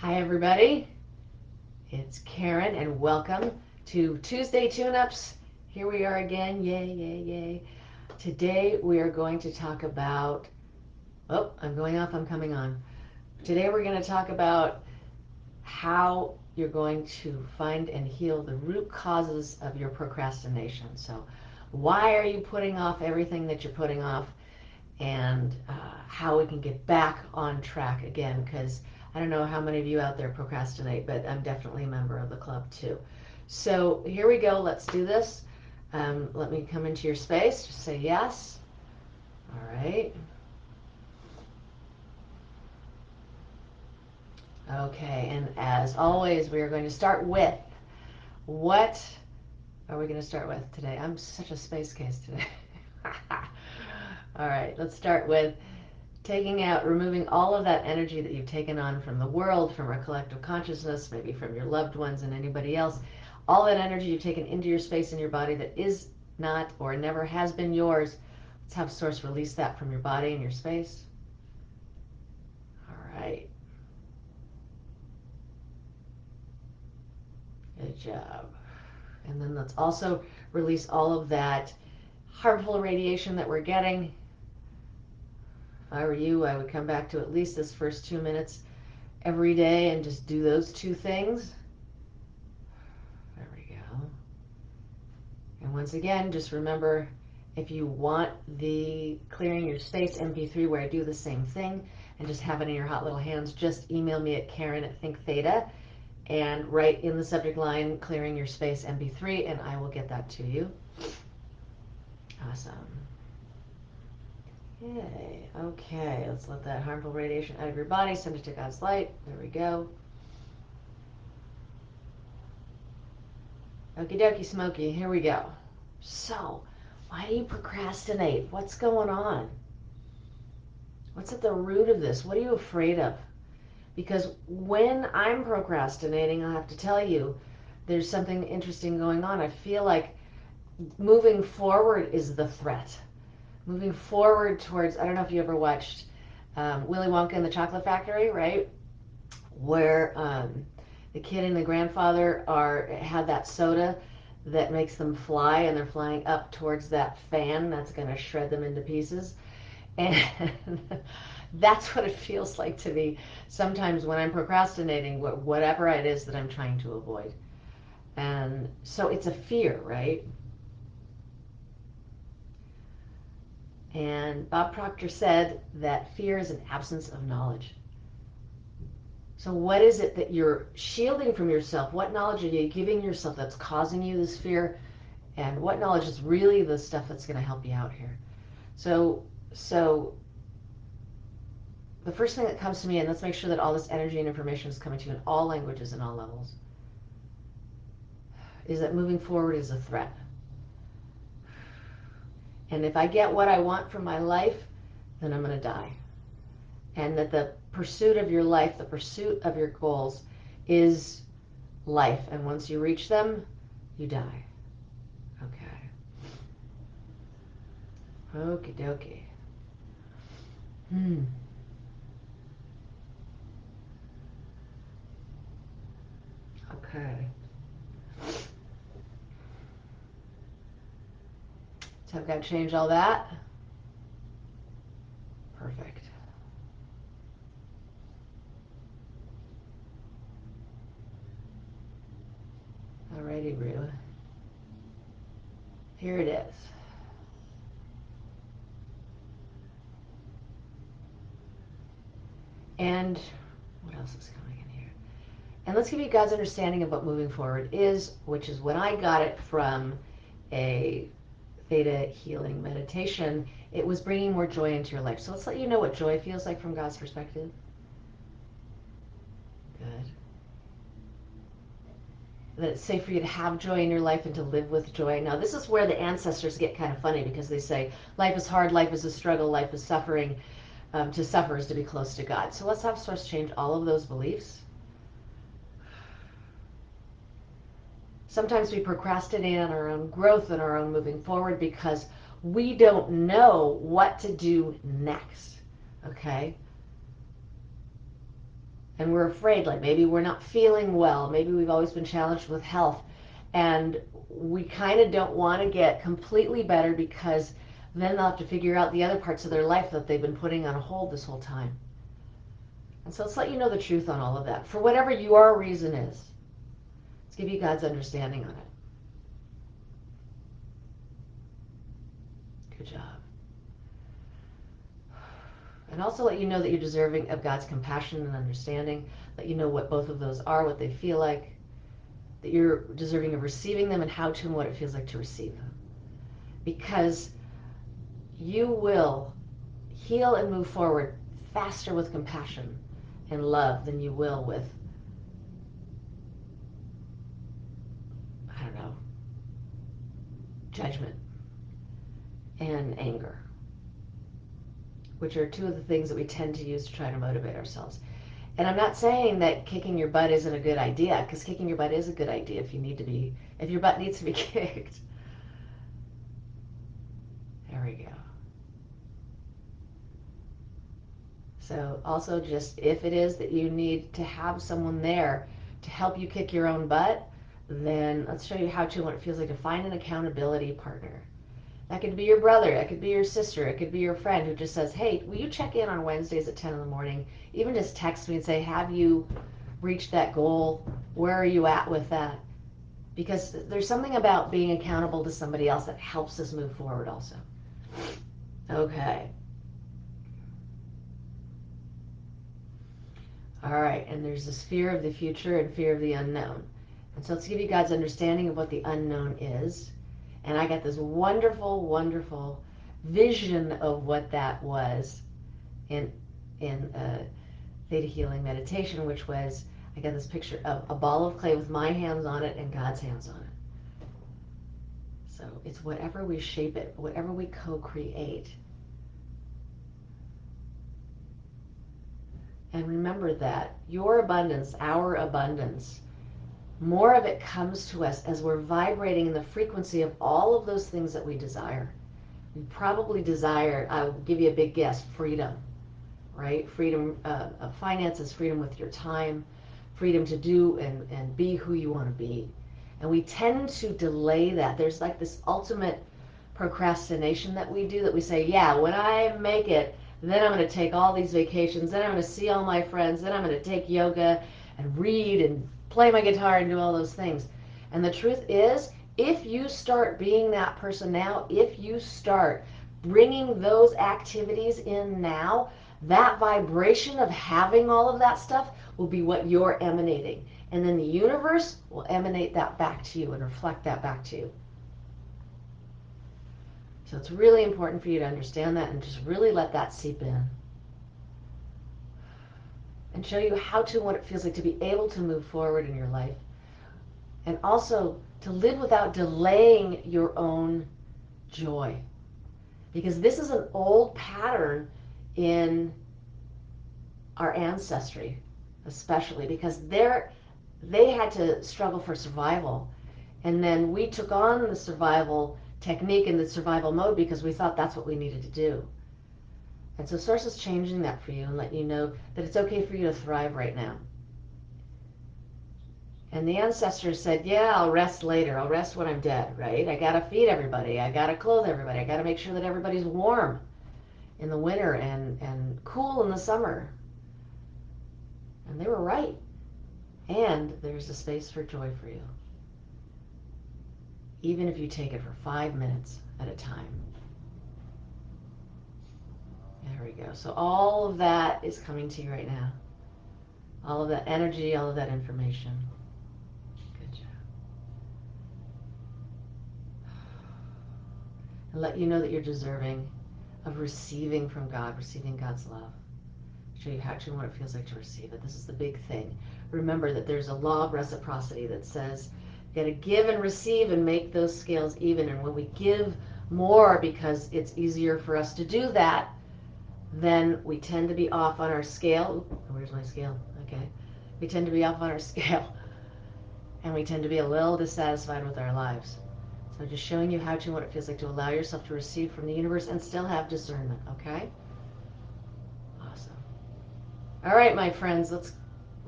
Hi everybody, it's Karen and welcome to Tuesday Tune-Ups. Here we are again, yay, yay, yay. Today we are going to talk about, oh, I'm going off, I'm coming on. Today we're going to talk about how you're going to find and heal the root causes of your procrastination. So why are you putting off everything that you're putting off, and how we can get back on track again, because I don't know how many of you out there procrastinate, but I'm definitely a member of the club too. So here we go, let's do this. Let me come into your space, just say yes. All right. Okay, and as always, we are going to start with, what are we going to start with today? I'm such a space case today. All right, let's start with taking out, removing all of that energy that you've taken on from the world, from our collective consciousness, maybe from your loved ones and anybody else. All that energy you've taken into your space and your body that is not or never has been yours. Let's have Source release that from your body and your space. All right. Good job. And then let's also release all of that harmful radiation that we're getting. If I were you, I would come back to at least this first 2 minutes every day and just do those two things. There we go. And once again, just remember, if you want the Clearing Your Space MP3 where I do the same thing and just have it in your hot little hands, just email me at Karen@ThinkTheta and write in the subject line Clearing Your Space MP3 and I will get that to you. Awesome. Yay. Okay, let's let that harmful radiation out of your body. Send it to God's light. There we go. Okie dokie smoky, here we go. So, why do you procrastinate? What's going on? What's at the root of this? What are you afraid of? Because when I'm procrastinating, I have to tell you, there's something interesting going on. I feel like moving forward is the threat. Moving forward towards, I don't know if you ever watched Willy Wonka and the Chocolate Factory, right? Where the kid and the grandfather had that soda that makes them fly, and they're flying up towards that fan that's going to shred them into pieces. And that's what it feels like to me sometimes when I'm procrastinating, whatever it is that I'm trying to avoid. And so it's a fear, right? And Bob Proctor said that fear is an absence of knowledge. So what is it that you're shielding from yourself? What knowledge are you giving yourself that's causing you this fear? And what knowledge is really the stuff that's going to help you out here? So the first thing that comes to me, and let's make sure that all this energy and information is coming to you in all languages and all levels, is that moving forward is a threat. And if I get what I want from my life, then I'm going to die. And that the pursuit of your life, the pursuit of your goals is life. And once you reach them, you die. Okay. Okie dokie. Okay. So I've got to change all that. Perfect. Alrighty, Rue. Here it is. And what else is coming in here? And let's give you God's understanding of what moving forward is, which is when I got it from a theta healing meditation, it was bringing more joy into your life. So let's let you know what joy feels like from God's perspective. Good. That it's safe for you to have joy in your life and to live with joy. Now, this is where the ancestors get kind of funny, because they say life is hard, life is a struggle, life is suffering. To suffer is to be close to God. So let's have Source change all of those beliefs. Sometimes we procrastinate on our own growth and our own moving forward because we don't know what to do next. Okay? And we're afraid, like maybe we're not feeling well, maybe we've always been challenged with health, and we kind of don't want to get completely better because then they'll have to figure out the other parts of their life that they've been putting on hold this whole time. And so let's let you know the truth on all of that. For whatever your reason is, let's give you God's understanding on it. Good job. And also let you know that you're deserving of God's compassion and understanding. Let you know what both of those are, what they feel like, that you're deserving of receiving them and how to and what it feels like to receive them. Because you will heal and move forward faster with compassion and love than you will with, I don't know, judgment and anger, which are two of the things that we tend to use to try to motivate ourselves. And I'm not saying that kicking your butt isn't a good idea, because kicking your butt is a good idea if your butt needs to be kicked. There we go. So also just if it is that you need to have someone there to help you kick your own butt, then let's show you how to and what it feels like to find an accountability partner. That could be your brother, that could be your sister, it could be your friend who just says, hey, will you check in on Wednesdays at 10 in the morning? Even just text me and say, have you reached that goal? Where are you at with that? Because there's something about being accountable to somebody else that helps us move forward also. Okay. All right, and there's this fear of the future and fear of the unknown. And so let's give you God's understanding of what the unknown is. And I got this wonderful, wonderful vision of what that was in Theta Healing Meditation, which was, I got this picture of a ball of clay with my hands on it and God's hands on it. So it's whatever we shape it, whatever we co-create. And remember that your abundance, our abundance, more of it comes to us as we're vibrating in the frequency of all of those things that we desire. We probably desire, I'll give you a big guess, freedom, right? Freedom of finances, freedom with your time, freedom to do and be who you want to be. And we tend to delay that. There's like this ultimate procrastination that we do, that we say, yeah, when I make it, then I'm going to take all these vacations, then I'm going to see all my friends, then I'm going to take yoga and read and play my guitar and do all those things. And the truth is, if you start being that person now, if you start bringing those activities in now, that vibration of having all of that stuff will be what you're emanating. And then the universe will emanate that back to you and reflect that back to you. So it's really important for you to understand that and just really let that seep in. And show you how to and what it feels like to be able to move forward in your life. And also to live without delaying your own joy. Because this is an old pattern in our ancestry, especially because they had to struggle for survival. And then we took on the survival technique and the survival mode because we thought that's what we needed to do. And so Source is changing that for you and let you know that it's okay for you to thrive right now. And the ancestors said, yeah, I'll rest later. I'll rest when I'm dead, right? I got to feed everybody. I got to clothe everybody. I got to make sure that everybody's warm in the winter and cool in the summer. And they were right. And there's a space for joy for you. Even if you take it for 5 minutes at a time. There we go. So all of that is coming to you right now. All of that energy, all of that information. Good job. And let you know that you're deserving of receiving from God, receiving God's love. Show you how to and what it feels like to receive it. This is the big thing. Remember that there's a law of reciprocity that says you got to give and receive and make those scales even. And when we give more because it's easier for us to do that, then we tend to be off on our scale. Where's my scale? Okay. We tend to be off on our scale. And we tend to be a little dissatisfied with our lives. So just showing you how to and what it feels like to allow yourself to receive from the universe and still have discernment, okay? Awesome. All right, my friends, let's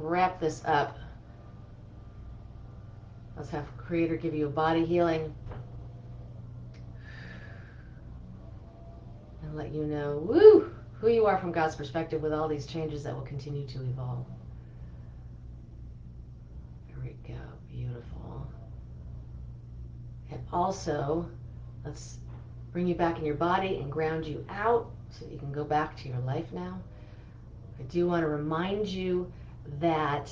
wrap this up. Let's have Creator give you a body healing and let you know, woo, who you are from God's perspective with all these changes that will continue to evolve. There we go. Beautiful. And also, let's bring you back in your body and ground you out so that you can go back to your life now. I do want to remind you that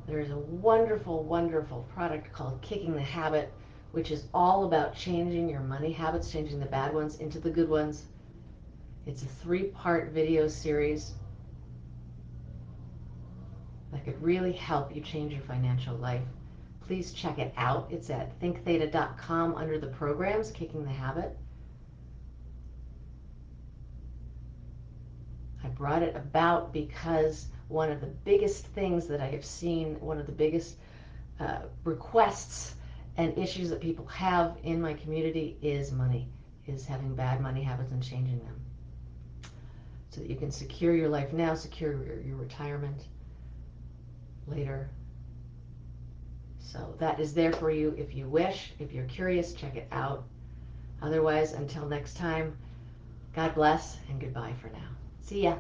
there is a wonderful, wonderful product called Kicking the Habit, which is all about changing your money habits, changing the bad ones into the good ones. It's a 3-part video series that could really help you change your financial life. Please check it out. It's at thinktheta.com under the programs, Kicking the Habit. I brought it about because one of the biggest things that I have seen, one of the biggest requests and issues that people have in my community is money, is having bad money habits and changing them. So that you can secure your life now, secure your retirement later. So that is there for you if you wish. If you're curious, check it out. Otherwise, until next time, God bless and goodbye for now. See ya.